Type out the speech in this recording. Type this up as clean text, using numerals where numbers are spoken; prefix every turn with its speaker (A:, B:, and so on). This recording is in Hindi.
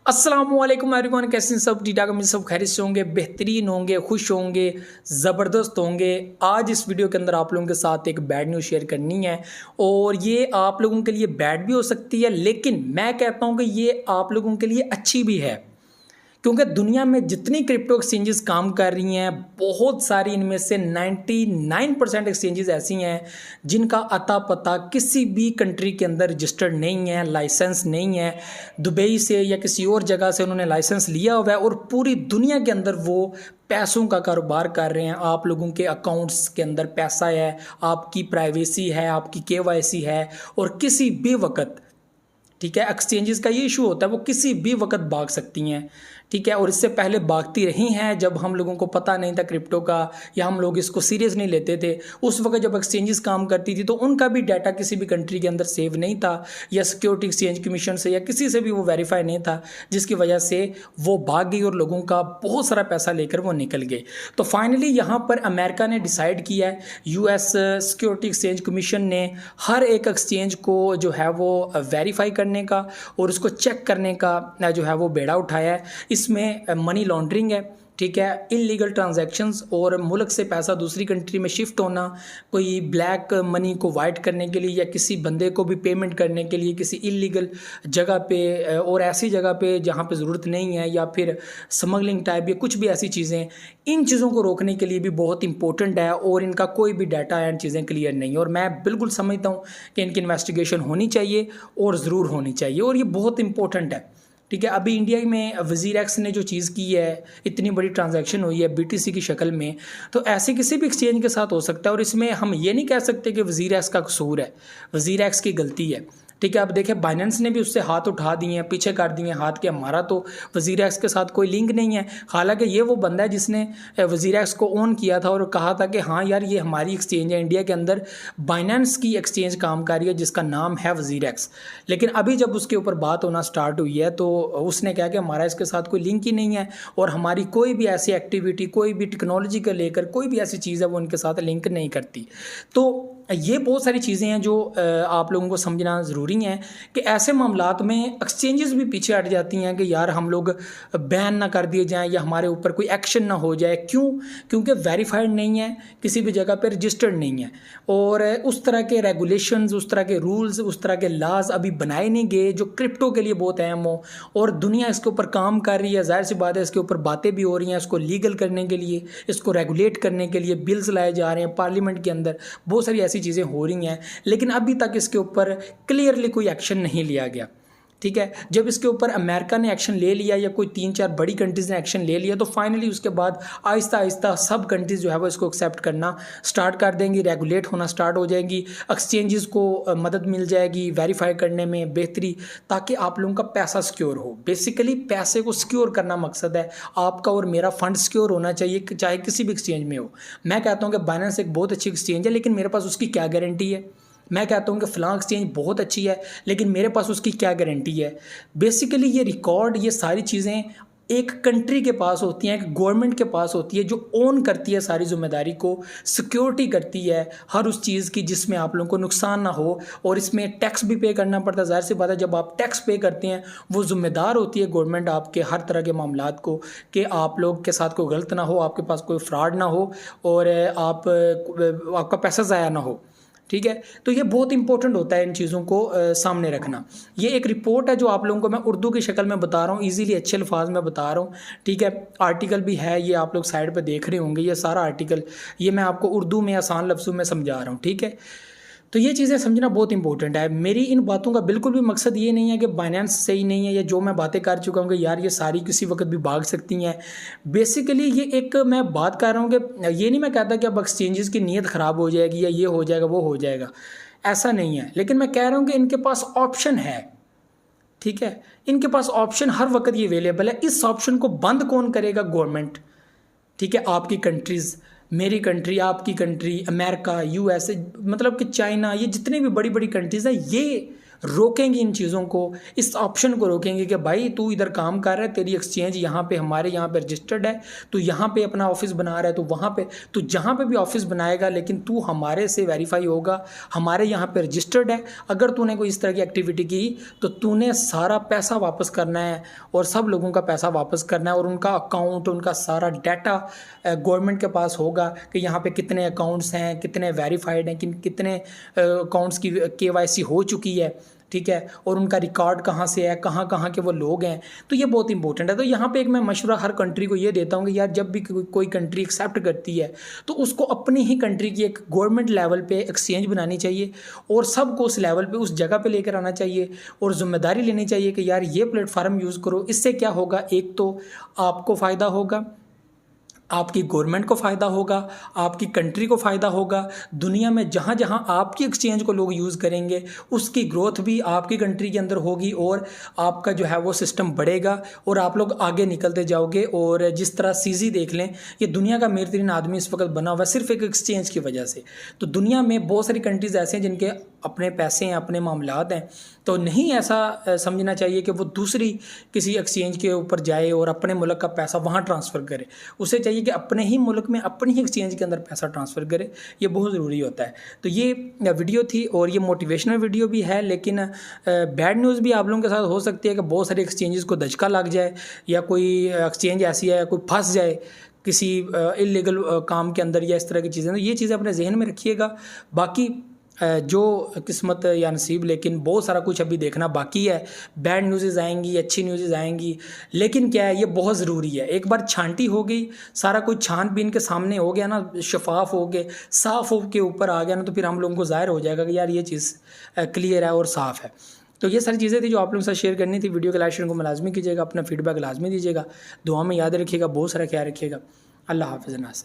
A: अस्सलामुअलैकुम एवरीवन, कैसे हैं सब? ठीक ठाक में सब खैरियत से होंगे, बेहतरीन होंगे, खुश होंगे, ज़बरदस्त होंगे। आज इस वीडियो के अंदर आप लोगों के साथ एक बैड न्यूज़ शेयर करनी है और ये आप लोगों के लिए बैड भी हो सकती है, लेकिन मैं कहता हूँ कि ये आप लोगों के लिए अच्छी भी है, क्योंकि दुनिया में जितनी क्रिप्टो एक्सचेंजेस काम कर रही हैं, बहुत सारी इनमें से 99% एक्सचेंजेस ऐसी हैं जिनका अता पता किसी भी कंट्री के अंदर रजिस्टर्ड नहीं है, लाइसेंस नहीं है। दुबई से या किसी और जगह से उन्होंने लाइसेंस लिया हुआ है और पूरी दुनिया के अंदर वो पैसों का कारोबार कर रहे हैं। आप लोगों के अकाउंट्स के अंदर पैसा है, आपकी प्राइवेसी है, आपकी केवाईसी है और किसी भी वक्त, ठीक है, एक्सचेंजेस का ये इशू होता है, वो किसी भी वक्त भाग सकती हैं, ठीक है। और इससे पहले भागती रही हैं जब हम लोगों को पता नहीं था क्रिप्टो का, या हम लोग इसको सीरियस नहीं लेते थे। उस वक्त जब एक्सचेंजेस काम करती थी तो उनका भी डाटा किसी भी कंट्री के अंदर सेव नहीं था, या सिक्योरिटी एक्सचेंज कमीशन से या किसी से भी वो वेरीफाई नहीं था, जिसकी वजह से वो भाग गई और लोगों का बहुत सारा पैसा लेकर वो निकल गए। तो फाइनली यहाँ पर अमेरिका ने डिसाइड किया है, यूएस सिक्योरिटी एक्सचेंज कमीशन ने हर एक एक्सचेंज को जो है वो वेरीफाई करने का और उसको चेक करने का जो है वो बेड़ा उठाया है। इसमें मनी लॉन्ड्रिंग है, ठीक है, इलीगल ट्रांजैक्शंस और मुल्क से पैसा दूसरी कंट्री में शिफ्ट होना, कोई ब्लैक मनी को वाइट करने के लिए या किसी बंदे को भी पेमेंट करने के लिए किसी इलीगल जगह पे और ऐसी जगह पे जहाँ पे ज़रूरत नहीं है, या फिर स्मगलिंग टाइप या कुछ भी ऐसी चीज़ें, इन चीज़ों को रोकने के लिए भी बहुत इंपॉर्टेंट है। और इनका कोई भी डाटा एंड चीज़ें क्लियर नहीं है और मैं बिल्कुल समझता हूँ कि इनकी इन्वेस्टिगेशन होनी चाहिए और ज़रूर होनी चाहिए और ये बहुत इंपॉर्टेंट है, ठीक है। अभी इंडिया में वज़ीर एक्स ने जो चीज़ की है, इतनी बड़ी ट्रांजैक्शन हुई है बीटीसी की शक्ल में, तो ऐसे किसी भी एक्सचेंज के साथ हो सकता है और इसमें हम ये नहीं कह सकते कि वज़ीर एक्स का कसूर है, वज़ीर एक्स की गलती है, ठीक है। अब देखें, बाइनेंस ने भी उससे हाथ उठा दिए हैं, पीछे कर दिए हैं हाथ के, हमारा तो वज़ीर एक्स के साथ कोई लिंक नहीं है। हालांकि ये वो बंदा है जिसने वज़ीर एक्स को ऑन किया था और कहा था कि हाँ यार ये हमारी एक्सचेंज है, इंडिया के अंदर बाइनेंस की एक्सचेंज काम कर रही है जिसका नाम है वज़ीर एक्स। लेकिन अभी जब उसके ऊपर बात होना स्टार्ट हुई है तो उसने कहा कि हमारा इसके साथ कोई लिंक ही नहीं है और हमारी कोई भी ऐसी एक्टिविटी, कोई भी टेक्नोलॉजी को लेकर कोई भी ऐसी चीज़ है वो उनके साथ लिंक नहीं करती। तो ये बहुत सारी चीज़ें हैं जो आप लोगों को समझना ज़रूरी है कि ऐसे मामलात में एक्सचेंजेस भी पीछे हट जाती हैं कि यार हम लोग बैन ना कर दिए जाएं या हमारे ऊपर कोई एक्शन ना हो जाए। क्यों? क्योंकि वेरीफाइड नहीं है, किसी भी जगह पर रजिस्टर्ड नहीं है और उस तरह के रेगुलेशंस, उस तरह के रूल्स, उस तरह के लॉज अभी बनाए नहीं गए जो क्रिप्टो के लिए बहुत अहम हो और दुनिया इसके ऊपर काम कर रही है। जाहिर सी बात है, इसके ऊपर बातें भी हो रही हैं, इसको लीगल करने के लिए, इसको रेगुलेट करने के लिए बिल्स लाए जा रहे हैं पार्लियामेंट के अंदर, बहुत सारी चीज़ें हो रही हैं, लेकिन अभी तक इसके ऊपर क्लियरली कोई एक्शन नहीं लिया गया, ठीक है। जब इसके ऊपर अमेरिका ने एक्शन ले लिया या कोई 3-4 बड़ी कंट्रीज़ ने एक्शन ले लिया तो फाइनली उसके बाद आहिस्ता आहिस्ता सब कंट्रीज़ जो है वो इसको एक्सेप्ट करना स्टार्ट कर देंगी, रेगुलेट होना स्टार्ट हो जाएंगी, एक्सचेंजेस को मदद मिल जाएगी वेरीफाई करने में बेहतरी, ताकि आप लोगों का पैसा सिक्योर हो। बेसिकली पैसे को सिक्योर करना मकसद है, आपका और मेरा फंड सिक्योर होना चाहिए, चाहे किसी भी एक्सचेंज में हो। मैं कहता हूँ कि बाइनेंस एक बहुत अच्छी एक्सचेंज है, लेकिन मेरे पास उसकी क्या गारंटी है? मैं कहता हूँ कि फ़लाँ एक्सचेंज बहुत अच्छी है, लेकिन मेरे पास उसकी क्या गारंटी है? बेसिकली ये रिकॉर्ड, ये सारी चीज़ें एक कंट्री के पास होती हैं, एक गवर्नमेंट के पास होती है जो ओन करती है सारी जिम्मेदारी को, सिक्योरिटी करती है हर उस चीज़ की जिसमें आप लोगों को नुकसान ना हो, और इसमें टैक्स भी पे करना पड़ता है। जाहिर सी बात है, जब आप टैक्स पे करते हैं वो जिम्मेदार होती है गवर्नमेंट आपके हर तरह के मामलात को, कि आप लोग के साथ कोई गलत ना हो, आपके पास कोई फ्रॉड ना हो और आपका पैसा ज़ाया ना हो, ठीक है। तो ये बहुत इंपॉर्टेंट होता है इन चीज़ों को सामने रखना। ये एक रिपोर्ट है जो आप लोगों को मैं उर्दू की शक्ल में बता रहा हूँ, इजीली अच्छे अल्फाज में बता रहा हूँ, ठीक है। आर्टिकल भी है, ये आप लोग साइड पे देख रहे होंगे, ये सारा आर्टिकल ये मैं आपको उर्दू में आसान लफ्ज़ों में समझा रहा हूँ, ठीक है। तो ये चीज़ें समझना बहुत इंपॉर्टेंट है। मेरी इन बातों का बिल्कुल भी मकसद ये नहीं है कि बाइनेंस सही नहीं है या जो मैं बातें कर चुका हूँ कि यार ये सारी किसी वक्त भी भाग सकती हैं। बेसिकली ये एक मैं बात कर रहा हूँ कि ये नहीं मैं कहता कि अब एक्सचेंजेस की नीयत ख़राब हो जाएगी या ये हो जाएगा वो हो जाएगा, ऐसा नहीं है। लेकिन मैं कह रहा हूँ कि इनके पास ऑप्शन है, ठीक है, इनके पास ऑप्शन हर वक्त ये अवेलेबल है। इस ऑप्शन को बंद कौन करेगा? गवर्नमेंट, ठीक है। आपकी कंट्रीज़, मेरी कंट्री, आपकी कंट्री, अमेरिका, यूएस, मतलब कि चाइना, ये जितनी भी बड़ी बड़ी कंट्रीज़ हैं ये रोकेंगे इन चीज़ों को, इस ऑप्शन को रोकेंगे कि भाई तू इधर काम कर रहा है, तेरी एक्सचेंज यहाँ पे हमारे यहाँ पे रजिस्टर्ड है, तू यहाँ पे अपना ऑफिस बना रहा है, तो वहाँ पे तू जहाँ पे भी ऑफिस बनाएगा लेकिन तू हमारे से वेरीफाई होगा, हमारे यहाँ पे रजिस्टर्ड है। अगर तूने कोई इस तरह की एक्टिविटी की तो तूने सारा पैसा वापस करना है और सब लोगों का पैसा वापस करना है, और उनका अकाउंट, उनका सारा डाटा गवर्नमेंट के पास होगा कि यहाँ पे कितने अकाउंट्स हैं, कितने वेरीफाइड हैं, कितने अकाउंट्स की KYC हो चुकी है, ठीक है, और उनका रिकॉर्ड कहाँ से है, कहाँ कहाँ के वो लोग हैं। तो ये बहुत इंपॉर्टेंट है। तो यहाँ पे एक मैं मशवरा हर कंट्री को ये देता हूँ कि यार जब भी कोई कंट्री एक्सेप्ट करती है तो उसको अपनी ही कंट्री की एक गवर्नमेंट लेवल पे एक्सचेंज बनानी चाहिए और सबको उस लेवल पे, उस जगह पे लेकर आना चाहिए और जिम्मेदारी लेनी चाहिए कि यार ये प्लेटफार्म यूज़ करो। इससे क्या होगा, एक तो आपको फ़ायदा होगा, आपकी गवर्नमेंट को फ़ायदा होगा, आपकी कंट्री को फ़ायदा होगा। दुनिया में जहाँ जहाँ आपकी एक्सचेंज को लोग यूज़ करेंगे उसकी ग्रोथ भी आपकी कंट्री के अंदर होगी और आपका जो है वो सिस्टम बढ़ेगा और आप लोग आगे निकलते जाओगे। और जिस तरह सीजी देख लें, ये दुनिया का अमीर तरीन आदमी इस वक्त बना हुआ है सिर्फ एक एक्सचेंज की वजह से। तो दुनिया में बहुत सारी कंट्रीज़ ऐसे हैं जिनके अपने पैसे हैं, अपने मामलात हैं, तो नहीं ऐसा समझना चाहिए कि वो दूसरी किसी एक्सचेंज के ऊपर जाए और अपने मुल्क का पैसा वहाँ ट्रांसफ़र करे। उसे चाहिए कि अपने ही मुल्क में अपनी ही एक्सचेंज के अंदर पैसा ट्रांसफ़र करे। ये बहुत ज़रूरी होता है। तो ये वीडियो थी और ये मोटिवेशनल वीडियो भी है, लेकिन बैड न्यूज़ भी आप लोगों के साथ हो सकती है कि बहुत सारे एक्सचेंजेस को दचका लग जाए या कोई एक्सचेंज ऐसी है कोई फंस जाए किसी इलीगल काम के अंदर या इस तरह की चीज़ें। तो ये चीज़ें अपने जहन में रखिएगा। बाकी जो किस्मत या नसीब, लेकिन बहुत सारा कुछ अभी देखना बाकी है। बैड न्यूज़ आएंगी, अच्छी न्यूज़ आएंगी, लेकिन क्या है, ये बहुत ज़रूरी है। एक बार छांटी हो गई, सारा कुछ छान बीन के सामने हो गया ना, शफाफ हो गए, साफ हो के ऊपर आ गया ना, तो फिर हम लोगों को ज़ाहिर हो जाएगा कि यार ये चीज़ क्लियर है और साफ़ है। तो ये सारी चीज़ें थी जो आप लोगों के साथ शेयर करनी थी। वीडियो के लाइक शेयर को लाजमी कीजिएगा, अपना फीडबैक लाजमी दीजिएगा, दुआ में याद रखिएगा, बहुत सारा ख्याल रखिएगा। अल्लाह हाफ़िज़। नासिर।